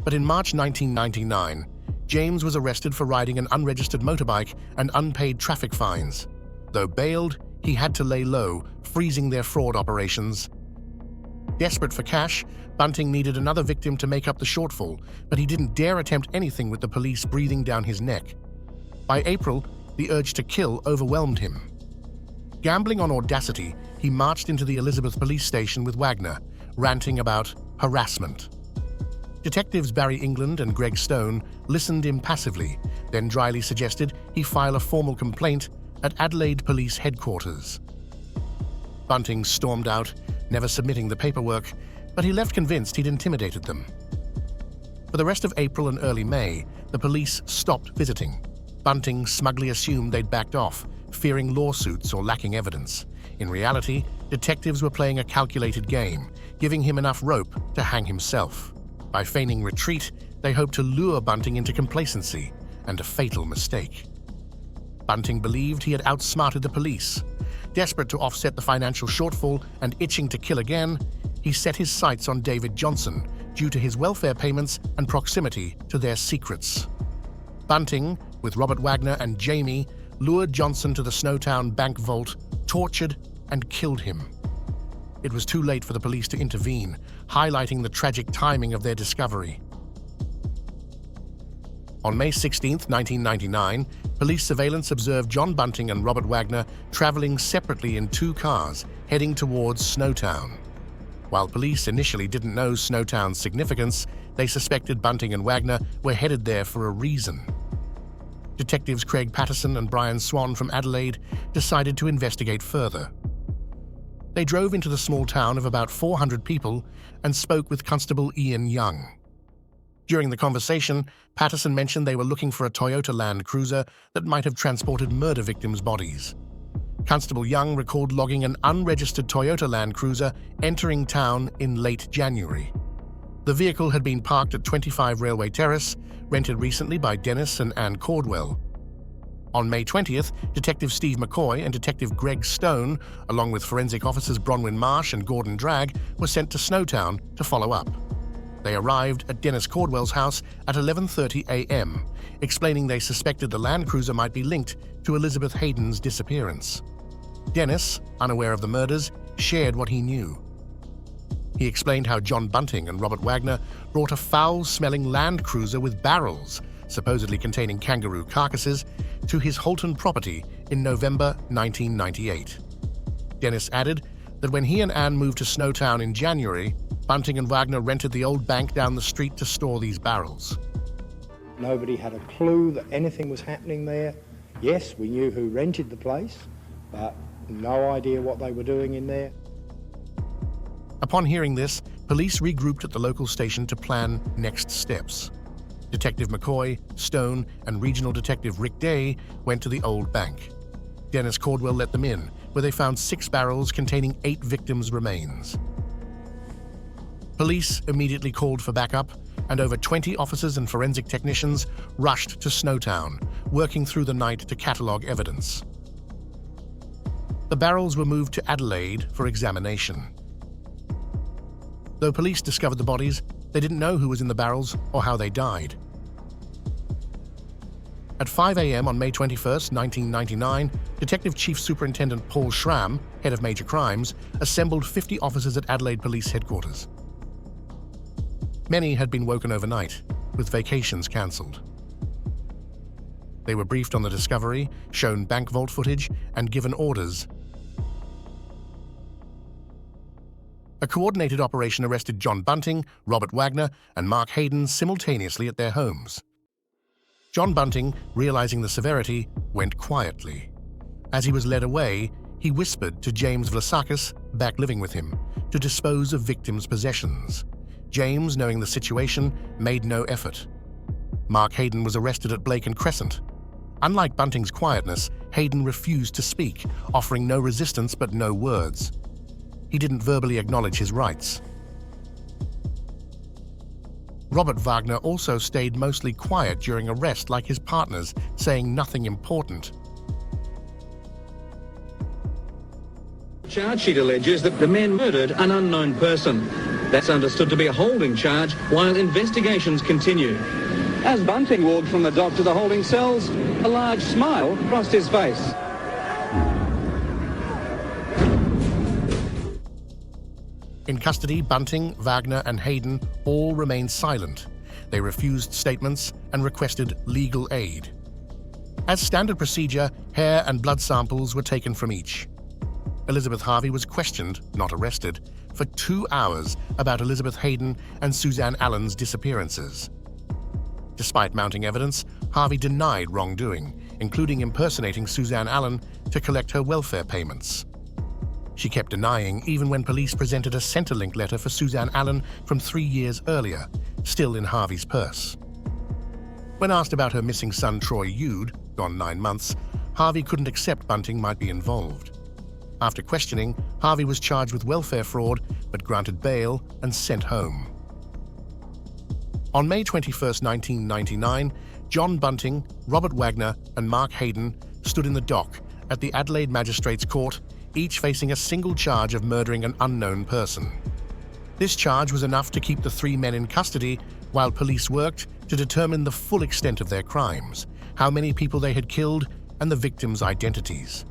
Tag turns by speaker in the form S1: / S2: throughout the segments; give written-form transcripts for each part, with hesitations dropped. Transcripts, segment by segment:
S1: But in March 1999, James was arrested for riding an unregistered motorbike and unpaid traffic fines. Though bailed, he had to lay low, freezing their fraud operations. Desperate for cash, Bunting needed another victim to make up the shortfall, but he didn't dare attempt anything with the police breathing down his neck. By April, the urge to kill overwhelmed him. Gambling on audacity, he marched into the Elizabeth police station with Wagner, ranting about harassment. Detectives Barry England and Greg Stone listened impassively, then dryly suggested he file a formal complaint at Adelaide Police Headquarters. Bunting stormed out, never submitting the paperwork, but he left convinced he'd intimidated them. For the rest of April and early May, the police stopped visiting. Bunting smugly assumed they'd backed off, fearing lawsuits or lacking evidence. In reality, detectives were playing a calculated game, giving him enough rope to hang himself. By feigning retreat, they hoped to lure Bunting into complacency, and a fatal mistake. Bunting believed he had outsmarted the police. Desperate to offset the financial shortfall and itching to kill again, he set his sights on David Johnson due to his welfare payments and proximity to their secrets. Bunting, with Robert Wagner and Jamie, lured Johnson to the Snowtown bank vault, tortured, and killed him. It was too late for the police to intervene, highlighting the tragic timing of their discovery. On May 16, 1999, police surveillance observed John Bunting and Robert Wagner traveling separately in two cars, heading towards Snowtown. While police initially didn't know Snowtown's significance, they suspected Bunting and Wagner were headed there for a reason. Detectives Craig Patterson and Brian Swan from Adelaide decided to investigate further. They drove into the small town of about 400 people and spoke with Constable Ian Young. During the conversation, Patterson mentioned they were looking for a Toyota Land Cruiser that might have transported murder victims' bodies. Constable Young recalled logging an unregistered Toyota Land Cruiser entering town in late January. The vehicle had been parked at 25 Railway Terrace, rented recently by Dennis and Ann Cordwell. On May 20th, Detective Steve McCoy and Detective Greg Stone, along with forensic officers Bronwyn Marsh and Gordon Dragg, were sent to Snowtown to follow up. They arrived at Dennis Cordwell's house at 11:30 a.m., explaining they suspected the Land Cruiser might be linked to Elizabeth Hayden's disappearance. Dennis, unaware of the murders, shared what he knew. He explained how John Bunting and Robert Wagner brought a foul-smelling Land Cruiser with barrels, supposedly containing kangaroo carcasses, to his Holton property in November 1998. Dennis added that when he and Ann moved to Snowtown in January, Bunting and Wagner rented the old bank down the street to store these barrels.
S2: Nobody had a clue that anything was happening there. Yes, we knew who rented the place, but no idea what they were doing in there.
S1: Upon hearing this, police regrouped at the local station to plan next steps. Detective McCoy, Stone, and Regional Detective Rick Day went to the old bank. Dennis Cordwell let them in, where they found 6 barrels containing 8 victims' remains. Police immediately called for backup, and over 20 officers and forensic technicians rushed to Snowtown, working through the night to catalog evidence. The barrels were moved to Adelaide for examination. Though police discovered the bodies, they didn't know who was in the barrels or how they died. At 5 a.m. on May 21, 1999, Detective Chief Superintendent Paul Schramm, head of major crimes, assembled 50 officers at Adelaide Police Headquarters. Many had been woken overnight, with vacations cancelled. They were briefed on the discovery, shown bank vault footage, and given orders. A coordinated operation arrested John Bunting, Robert Wagner, and Mark Hayden simultaneously at their homes. John Bunting, realizing the severity, went quietly. As he was led away, he whispered to James Vlasakis, back living with him, to dispose of victims' possessions. James, knowing the situation, made no effort. Mark Hayden was arrested at Blake and Crescent. Unlike Bunting's quietness, Hayden refused to speak, offering no resistance but no words. He didn't verbally acknowledge his rights. Robert Wagner also stayed mostly quiet during arrest like his partners, saying nothing important.
S3: The charge sheet alleges that the men murdered an unknown person. That's understood to be a holding charge while investigations continue. As Bunting walked from the dock to the holding cells, a large smile crossed his face.
S1: In custody, Bunting, Wagner and Hayden all remained silent. They refused statements and requested legal aid. As standard procedure, hair and blood samples were taken from each. Elizabeth Harvey was questioned, not arrested, for 2 hours about Elizabeth Hayden and Suzanne Allen's disappearances. Despite mounting evidence, Harvey denied wrongdoing, including impersonating Suzanne Allen to collect her welfare payments. She kept denying even when police presented a Centrelink letter for Suzanne Allen from 3 years earlier, still in Harvey's purse. When asked about her missing son Troy Yude, gone 9 months, Harvey couldn't accept Bunting might be involved. After questioning, Harvey was charged with welfare fraud but granted bail and sent home. On May 21, 1999, John Bunting, Robert Wagner and Mark Hayden stood in the dock at the Adelaide Magistrates Court, each facing a single charge of murdering an unknown person. This charge was enough to keep the 3 men in custody while police worked to determine the full extent of their crimes, how many people they had killed, and the victims' identities.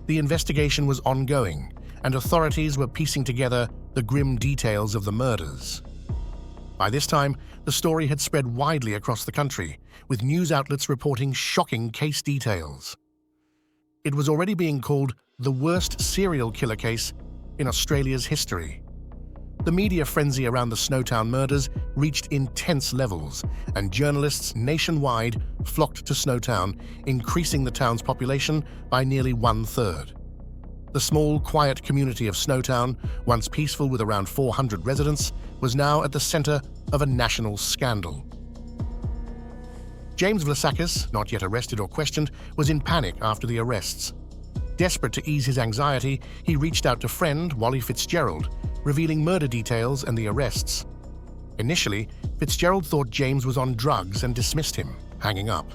S1: The investigation was ongoing, and authorities were piecing together the grim details of the murders. By this time, the story had spread widely across the country, with news outlets reporting shocking case details. It was already being called the worst serial killer case in Australia's history. The media frenzy around the Snowtown murders reached intense levels, and journalists nationwide flocked to Snowtown, increasing the town's population by nearly 1/3. The small, quiet community of Snowtown, once peaceful with around 400 residents, was now at the center of a national scandal. James Vlasakis, not yet arrested or questioned, was in panic after the arrests. Desperate to ease his anxiety, he reached out to friend Wally Fitzgerald, revealing murder details and the arrests. Initially, Fitzgerald thought James was on drugs and dismissed him, hanging up.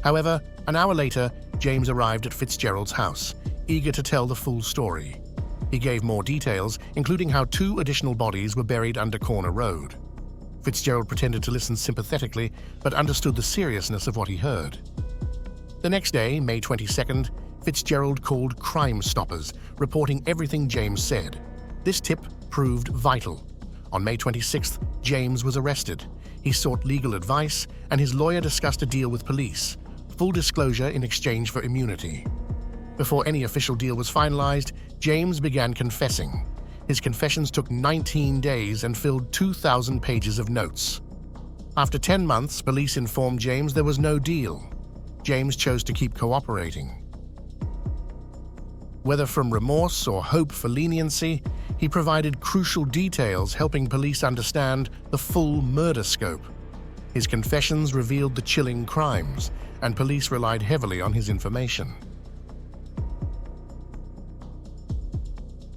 S1: However, an hour later, James arrived at Fitzgerald's house, eager to tell the full story. He gave more details, including how 2 additional bodies were buried under Corner Road. Fitzgerald pretended to listen sympathetically, but understood the seriousness of what he heard. The next day, May 22nd, Fitzgerald called Crime Stoppers, reporting everything James said. This tip proved vital. On May 26th, James was arrested. He sought legal advice, and his lawyer discussed a deal with police, full disclosure in exchange for immunity. Before any official deal was finalized, James began confessing. His confessions took 19 days and filled 2,000 pages of notes. After 10 months, police informed James there was no deal. James chose to keep cooperating. Whether from remorse or hope for leniency, he provided crucial details helping police understand the full murder scope. His confessions revealed the chilling crimes, and police relied heavily on his information.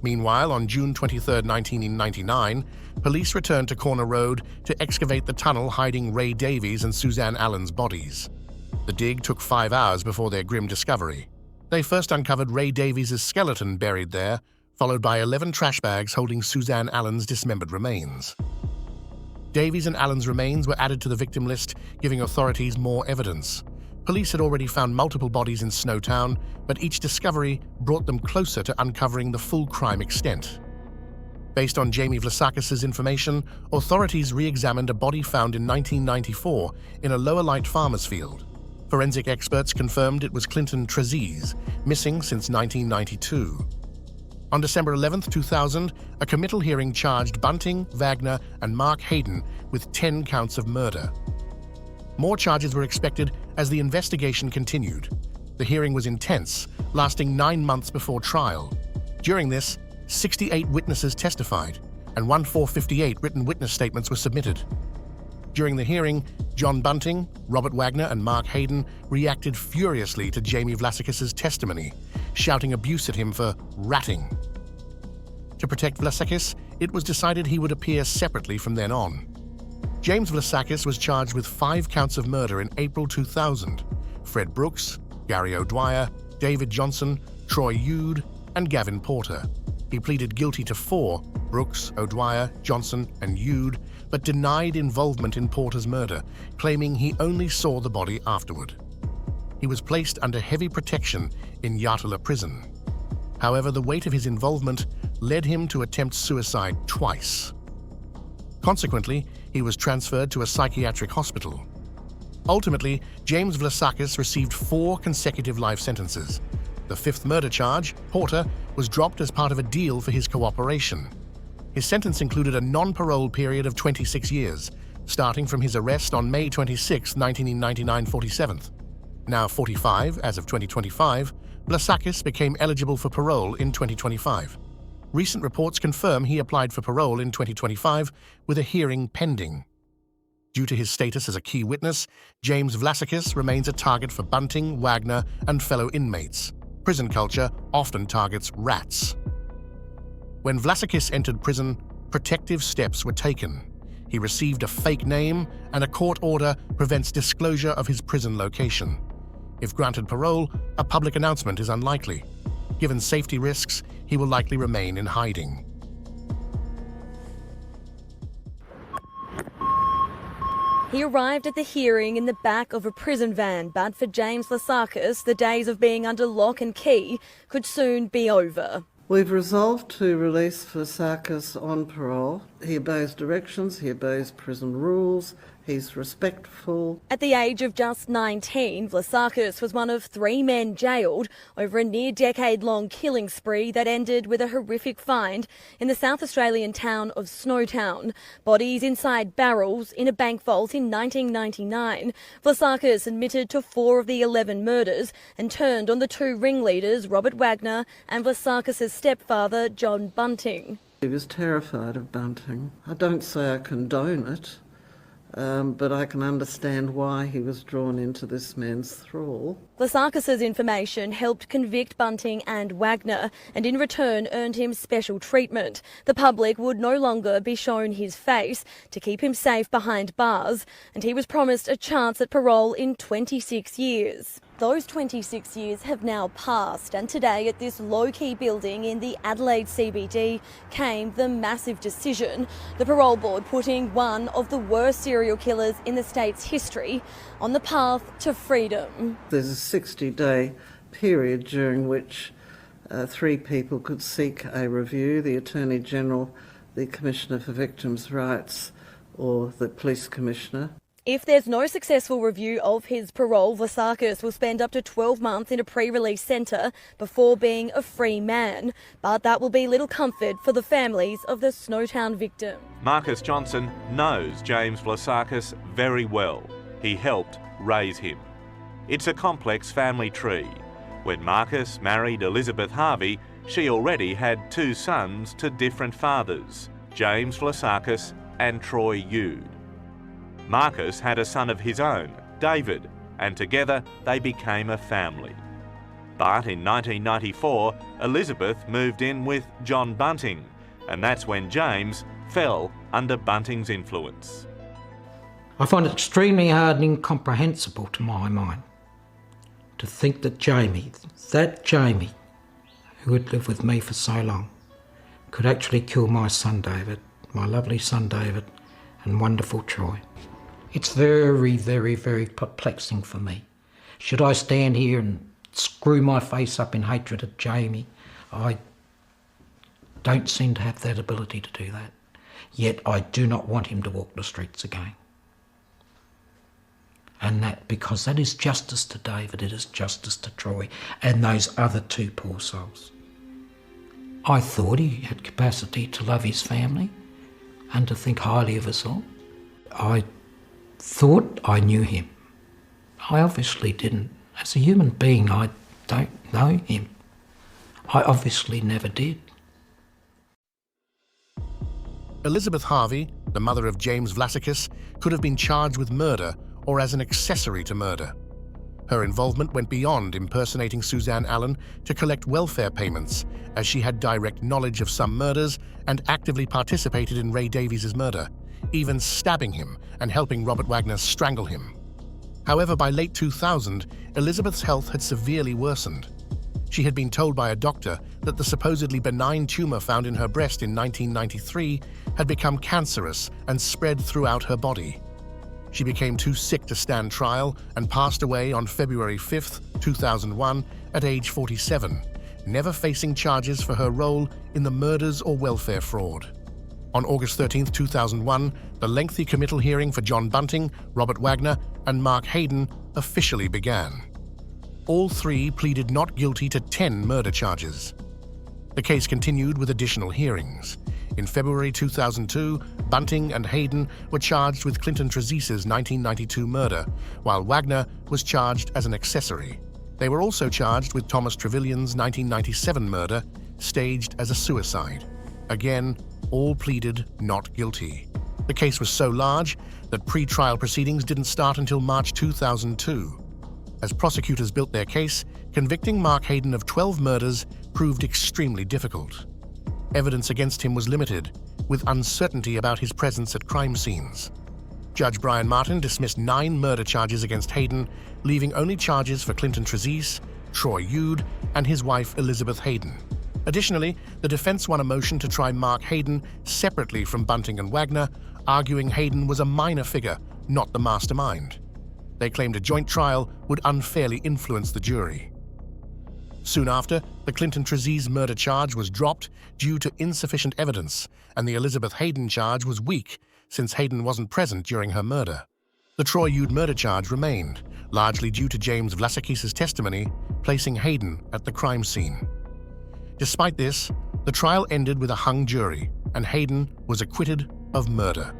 S1: Meanwhile, on June 23, 1999, police returned to Corner Road to excavate the tunnel hiding Ray Davies and Suzanne Allen's bodies. The dig took 5 hours before their grim discovery. They first uncovered Ray Davies' skeleton buried there, followed by 11 trash bags holding Suzanne Allen's dismembered remains. Davies and Allen's remains were added to the victim list, giving authorities more evidence. Police had already found multiple bodies in Snowtown, but each discovery brought them closer to uncovering the full crime extent. Based on Jamie Vlasakis' information, authorities re-examined a body found in 1994 in a lower light farmer's field. Forensic experts confirmed it was Clinton Trezise, missing since 1992. On December 11, 2000, a committal hearing charged Bunting, Wagner, and Mark Hayden with 10 counts of murder. More charges were expected as the investigation continued. The hearing was intense, lasting 9 months before trial. During this, 68 witnesses testified, and 458 written witness statements were submitted. During the hearing, John Bunting, Robert Wagner, and Mark Hayden reacted furiously to Jamie Vlasakis' testimony, shouting abuse at him for ratting. To protect Vlasakis, it was decided he would appear separately from then on. James Vlasakis was charged with 5 counts of murder in April 2000. Fred Brooks, Gary O'Dwyer, David Johnson, Troy Yude, and Gavin Porter. He pleaded guilty to 4 Brooks, O'Dwyer, Johnson, and Yude, but denied involvement in Porter's murder, claiming he only saw the body afterward. He was placed under heavy protection in Yatala prison. However, the weight of his involvement led him to attempt suicide twice. Consequently, he was transferred to a psychiatric hospital. Ultimately, James Vlasakis received 4 consecutive life sentences. The 5th murder charge, Porter, was dropped as part of a deal for his cooperation. His sentence included a non-parole period of 26 years, starting from his arrest on May 26, 1999, 47th. Now 45, as of 2025, Vlasakis became eligible for parole in 2025. Recent reports confirm he applied for parole in 2025, with a hearing pending. Due to his status as a key witness, James Vlasakis remains a target for Bunting, Wagner, and fellow inmates. Prison culture often targets rats. When Vlasakis entered prison, protective steps were taken. He received a fake name, and a court order prevents disclosure of his prison location. If granted parole, a public announcement is unlikely. Given safety risks, he will likely remain in hiding.
S4: He arrived at the hearing in the back of a prison van, but for James Vlasakis, the days of being under lock and key could soon be over.
S5: We've resolved to release Vlasakis on parole. He obeys directions, he obeys prison rules, he's respectful.
S4: At the age of just 19, Vlasakis was one of 3 men jailed over a near-decade-long killing spree that ended with a horrific find in the South Australian town of Snowtown. Bodies inside barrels in a bank vault in 1999. Vlasakis admitted to 4 of the 11 murders and turned on the 2 ringleaders, Robert Wagner and Vlasakis' stepfather, John Bunting.
S5: He was terrified of Bunting. I don't say I condone it. But I can understand why he was drawn into this man's thrall.
S4: Vlasakis' information helped convict Bunting and Wagner, and in return earned him special treatment. The public would no longer be shown his face to keep him safe behind bars, and he was promised a chance at parole in 26 years. Those 26 years have now passed, and today at this low-key building in the Adelaide CBD came the massive decision. The parole board putting one of the worst serial killers in the state's history on the path to freedom.
S5: There's a 60-day period during which 3 people could seek a review: the Attorney General, the Commissioner for Victims' Rights, or the Police Commissioner.
S4: If there's no successful review of his parole, Vlasakis will spend up to 12 months in a pre-release centre before being a free man. But that will be little comfort for the families of the Snowtown victim.
S6: Marcus Johnson knows James Vlasakis very well. He helped raise him. It's a complex family tree. When Marcus married Elizabeth Harvey, she already had 2 sons to different fathers, James Vlasakis and Troy Yude. Marcus had a son of his own, David, and together they became a family. But in 1994, Elizabeth moved in with John Bunting, and that's when James fell under Bunting's influence.
S7: I find it extremely hard and incomprehensible to my mind to think that Jamie, who had lived with me for so long, could actually kill my son David, my lovely son David, and wonderful Troy. It's very, very, very perplexing for me. Should I stand here and screw my face up in hatred at Jamie? I don't seem to have that ability to do that. Yet I do not want him to walk the streets again. And that, because that is justice to David, it is justice to Troy and those other 2 poor souls. I thought he had capacity to love his family and to think highly of us all. I thought I knew him. I obviously didn't. As a human being, I don't know him. I obviously never did.
S1: Elizabeth Harvey, the mother of James Vlasakis, could have been charged with murder or as an accessory to murder. Her involvement went beyond impersonating Suzanne Allen to collect welfare payments, as she had direct knowledge of some murders and actively participated in Ray Davies' murder, even stabbing him and helping Robert Wagner strangle him. However, by late 2000, Elizabeth's health had severely worsened. She had been told by a doctor that the supposedly benign tumor found in her breast in 1993 had become cancerous and spread throughout her body. She became too sick to stand trial and passed away on February 5, 2001, at age 47, never facing charges for her role in the murders or welfare fraud. On August 13, 2001, the lengthy committal hearing for John Bunting, Robert Wagner, and Mark Hayden officially began. All three pleaded not guilty to 10 murder charges. The case continued with additional hearings. In February 2002, Bunting and Hayden were charged with Clinton Trezise's 1992 murder, while Wagner was charged as an accessory. They were also charged with Thomas Trevelyan's 1997 murder, staged as a suicide. Again, all pleaded not guilty. The case was so large that pre-trial proceedings didn't start until March 2002. As prosecutors built their case, convicting Mark Hayden of 12 murders proved extremely difficult. Evidence against him was limited, with uncertainty about his presence at crime scenes. Judge Brian Martin dismissed 9 murder charges against Hayden, leaving only charges for Clinton Trezise, Troy Ude, and his wife Elizabeth Hayden. Additionally, the defense won a motion to try Mark Hayden separately from Bunting and Wagner, arguing Hayden was a minor figure, not the mastermind. They claimed a joint trial would unfairly influence the jury. Soon after, the Clinton Trezise murder charge was dropped due to insufficient evidence, and the Elizabeth Hayden charge was weak, since Hayden wasn't present during her murder. The Troy Ude murder charge remained, largely due to James Vlasakis' testimony, placing Hayden at the crime scene. Despite this, the trial ended with a hung jury, and Hayden was acquitted of murder.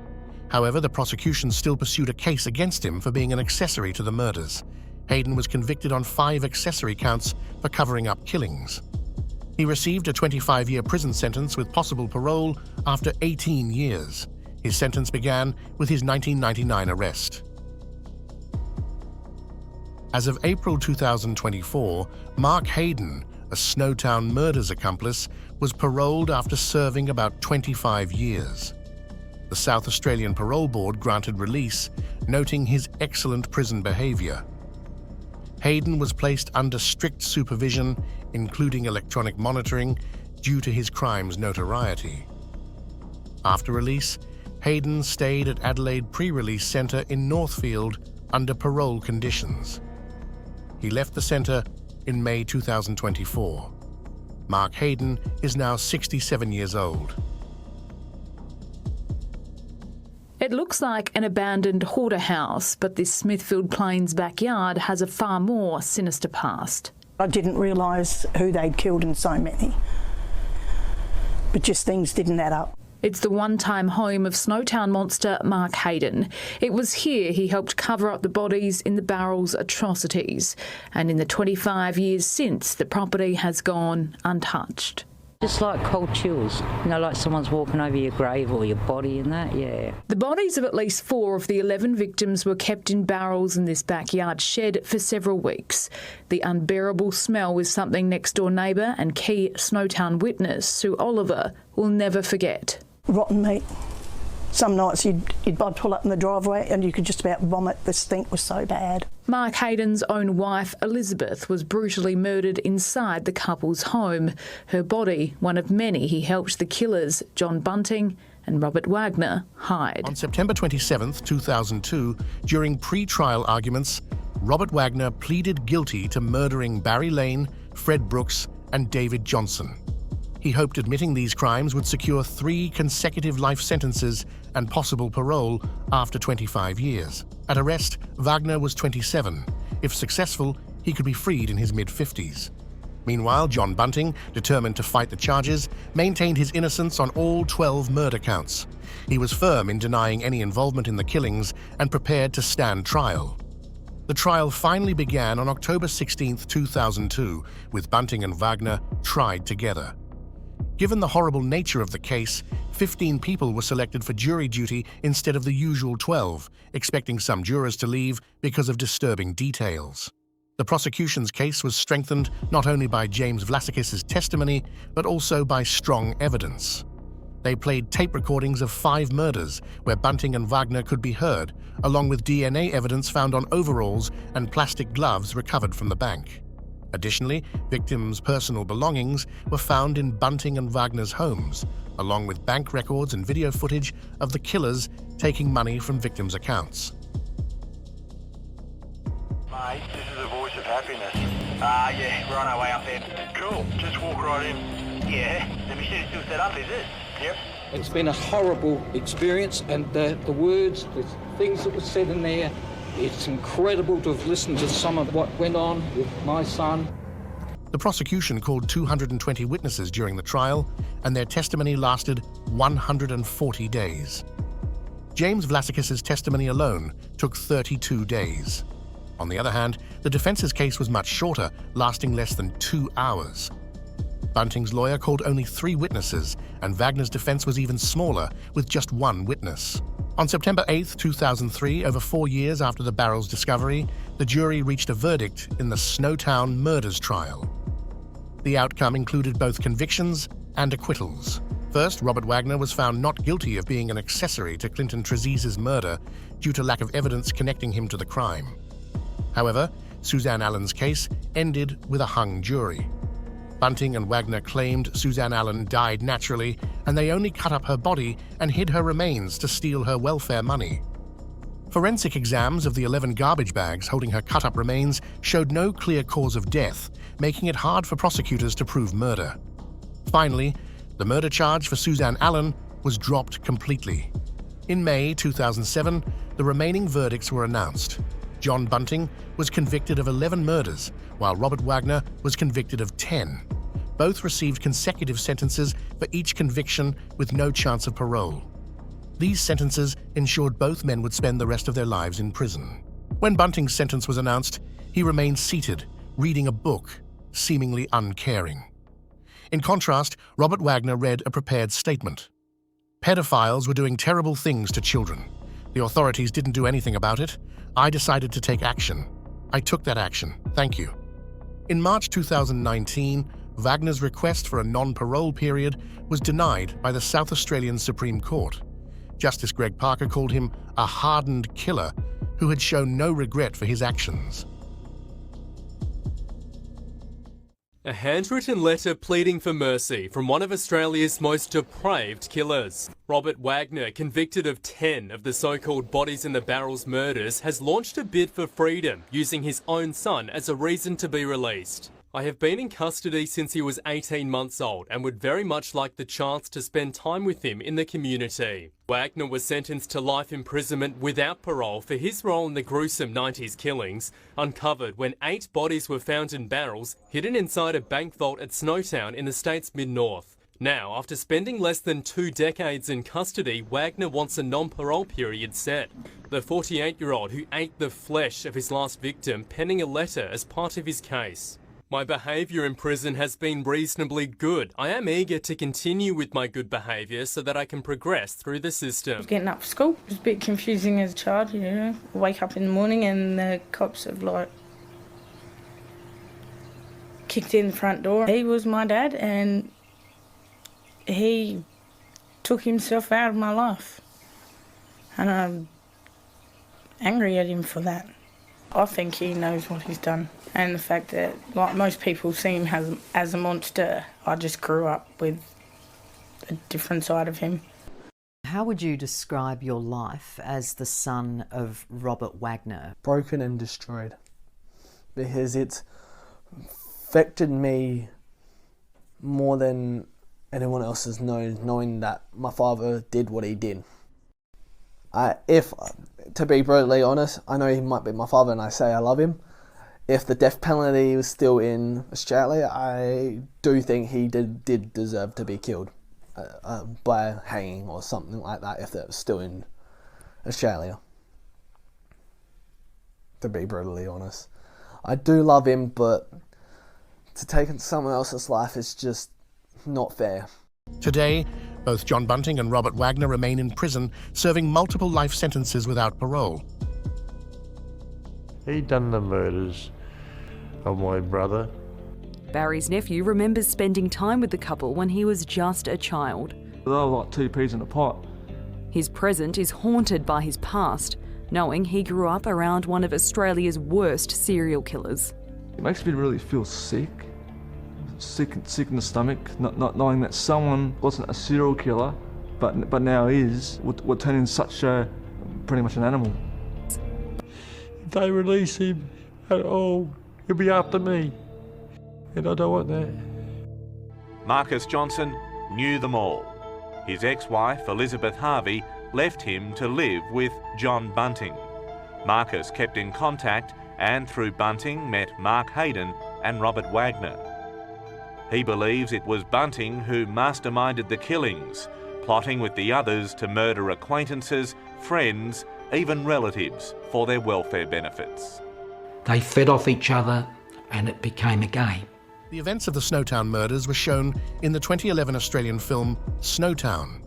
S1: However, the prosecution still pursued a case against him for being an accessory to the murders. Hayden was convicted on 5 accessory counts for covering up killings. He received a 25-year prison sentence with possible parole after 18 years. His sentence began with his 1999 arrest. As of April 2024, Mark Hayden, a Snowtown murders accomplice, was paroled after serving about 25 years. The South Australian Parole Board granted release, noting his excellent prison behaviour. Hayden was placed under strict supervision, including electronic monitoring, due to his crime's notoriety. After release, Hayden stayed at Adelaide Pre-Release Centre in Northfield under parole conditions. He left the centre in May 2024. Mark Hayden is now 67 years old.
S8: It looks like an abandoned hoarder house, but this Smithfield Plains backyard has a far more sinister past.
S9: I didn't realise who they'd killed in so many, but just things didn't add up.
S8: It's the one-time home of Snowtown monster Mark Hayden. It was here he helped cover up the bodies in the Barrels atrocities, and in the 25 years since, the property has gone untouched.
S10: Just like cold chills, like someone's walking over your grave or your body and that, yeah.
S8: The bodies of at least 4 of the 11 victims were kept in barrels in this backyard shed for several weeks. The unbearable smell was something next-door neighbour and key Snowtown witness, Sue Oliver, will never forget.
S9: Rotten meat. Some nights I'd pull up in the driveway and you could just about vomit. The stink was so bad.
S8: Mark Hayden's own wife, Elizabeth, was brutally murdered inside the couple's home. Her body, one of many he helped the killers, John Bunting and Robert Wagner, hide.
S1: On September 27, 2002, during pre-trial arguments, Robert Wagner pleaded guilty to murdering Barry Lane, Fred Brooks and David Johnson. He hoped admitting these crimes would secure 3 consecutive life sentences and possible parole after 25 years. At arrest, Wagner was 27. If successful, he could be freed in his mid-50s. Meanwhile, John Bunting, determined to fight the charges, maintained his innocence on all 12 murder counts. He was firm in denying any involvement in the killings and prepared to stand trial. The trial finally began on October 16, 2002, with Bunting and Wagner tried together. Given the horrible nature of the case, 15 people were selected for jury duty instead of the usual 12, expecting some jurors to leave because of disturbing details. The prosecution's case was strengthened not only by James Vlasakis' testimony, but also by strong evidence. They played tape recordings of 5 murders where Bunting and Wagner could be heard, along with DNA evidence found on overalls and plastic gloves recovered from the bank. Additionally, victims' personal belongings were found in Bunting and Wagner's homes, along with bank records and video footage of the killers taking money from victims' accounts.
S11: Mate, this is the voice of happiness. Yeah, we're on our way up there. Cool, just walk right in. Yeah, the machine's still set up, is it? Yep.
S12: It's been a horrible experience, and the words, the things that were said in there, it's incredible to have listened to some of what went on with my son.
S1: The prosecution called 220 witnesses during the trial, and their testimony lasted 140 days. James Vlasakis's testimony alone took 32 days. On the other hand, the defense's case was much shorter, lasting less than 2 hours. Bunting's lawyer called only 3 witnesses, and Wagner's defense was even smaller, with just 1 witness. On September 8, 2003, over 4 years after the barrel's discovery, the jury reached a verdict in the Snowtown murders trial. The outcome included both convictions and acquittals. First, Robert Wagner was found not guilty of being an accessory to Clinton Treziz's murder due to lack of evidence connecting him to the crime. However, Suzanne Allen's case ended with a hung jury. Bunting and Wagner claimed Suzanne Allen died naturally, and they only cut up her body and hid her remains to steal her welfare money. Forensic exams of the 11 garbage bags holding her cut-up remains showed no clear cause of death, making it hard for prosecutors to prove murder. Finally, the murder charge for Suzanne Allen was dropped completely. In May 2007, the remaining verdicts were announced. John Bunting was convicted of 11 murders, while Robert Wagner was convicted of 10. Both received consecutive sentences for each conviction with no chance of parole. These sentences ensured both men would spend the rest of their lives in prison. When Bunting's sentence was announced, he remained seated, reading a book, seemingly uncaring. In contrast, Robert Wagner read a prepared statement. "Pedophiles were doing terrible things to children. The authorities didn't do anything about it. I decided to take action. I took that action. Thank you." In March 2019, Wagner's request for a non-parole period was denied by the South Australian Supreme Court. Justice Greg Parker called him a hardened killer who had shown no regret for his actions.
S13: A handwritten letter pleading for mercy from one of Australia's most depraved killers. Robert Wagner, convicted of 10 of the so-called bodies in the barrels murders, has launched a bid for freedom, using his own son as a reason to be released. "I have been in custody since he was 18 months old and would very much like the chance to spend time with him in the community." Wagner was sentenced to life imprisonment without parole for his role in the gruesome 90s killings, uncovered when 8 bodies were found in barrels hidden inside a bank vault at Snowtown in the state's mid-north. Now, after spending less than 2 decades in custody, Wagner wants a non-parole period set. The 48-year-old who ate the flesh of his last victim penning a letter as part of his case. "My behaviour in prison has been reasonably good. I am eager to continue with my good behaviour so that I can progress through the system."
S14: Getting up for school it was a bit confusing as a child, you know. Wake up in the morning and the cops have kicked in the front door. He was my dad and he took himself out of my life. And I'm angry at him for that. I think he knows what he's done. And the fact that, like most people see him as a monster, I just grew up with a different side of him.
S15: How would you describe your life as the son of Robert Wagner?
S16: Broken and destroyed. Because it's affected me more than anyone else has known, knowing that my father did what he did. To be brutally honest, I know he might be my father and I say I love him. If the death penalty was still in Australia, I do think he did deserve to be killed by hanging or something like that if that was still in Australia. To be brutally honest. I do love him, but to take someone else's life is just not fair.
S1: Today, both John Bunting and Robert Wagner remain in prison, serving multiple life sentences without parole.
S17: He done the murders of my brother.
S18: Barry's nephew remembers spending time with the couple when he was just a child.
S19: They were like 2 peas in a pot.
S18: His present is haunted by his past, knowing he grew up around one of Australia's worst serial killers.
S19: It makes me really feel sick in the stomach, not knowing that someone wasn't a serial killer, but now is, would turn into such pretty much an animal.
S17: If they release him at all, he'll be after me, and I don't want that.
S6: Marcus Johnson knew them all. His ex-wife, Elizabeth Harvey, left him to live with John Bunting. Marcus kept in contact and through Bunting met Mark Hayden and Robert Wagner. He believes it was Bunting who masterminded the killings, plotting with the others to murder acquaintances, friends, even relatives for their welfare benefits.
S7: They fed off each other and it became a game.
S1: The events of the Snowtown murders were shown in the 2011 Australian film Snowtown.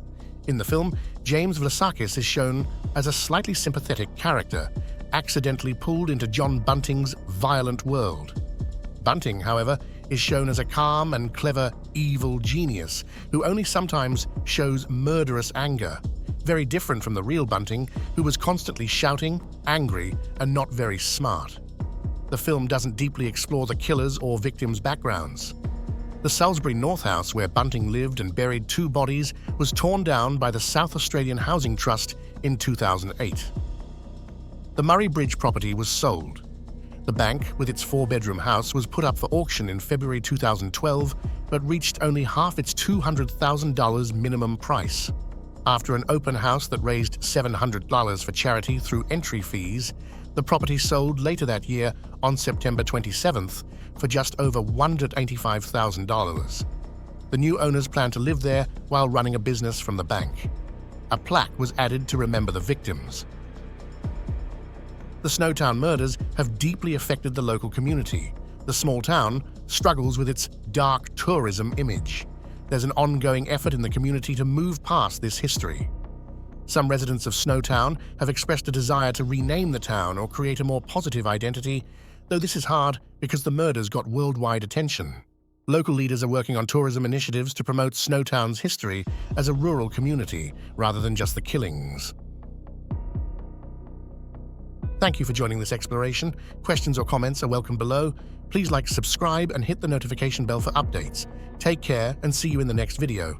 S1: In the film, James Vlasakis is shown as a slightly sympathetic character, accidentally pulled into John Bunting's violent world. Bunting, however, is shown as a calm and clever evil genius who only sometimes shows murderous anger, very different from the real Bunting, who was constantly shouting, angry, and not very smart. The film doesn't deeply explore the killers' or victims' backgrounds. The Salisbury North House, where Bunting lived and buried 2 bodies, was torn down by the South Australian Housing Trust in 2008. The Murray Bridge property was sold. The bank, with its 4-bedroom house, was put up for auction in February 2012, but reached only half its $200,000 minimum price. After an open house that raised $700 for charity through entry fees, the property sold later that year on September 27th for just over $185,000. The new owners plan to live there while running a business from the bank. A plaque was added to remember the victims. The Snowtown murders have deeply affected the local community. The small town struggles with its dark tourism image. There's an ongoing effort in the community to move past this history. Some residents of Snowtown have expressed a desire to rename the town or create a more positive identity, though this is hard because the murders got worldwide attention. Local leaders are working on tourism initiatives to promote Snowtown's history as a rural community rather than just the killings. Thank you for joining this exploration. Questions or comments are welcome below. Please like, subscribe, and hit the notification bell for updates. Take care and see you in the next video.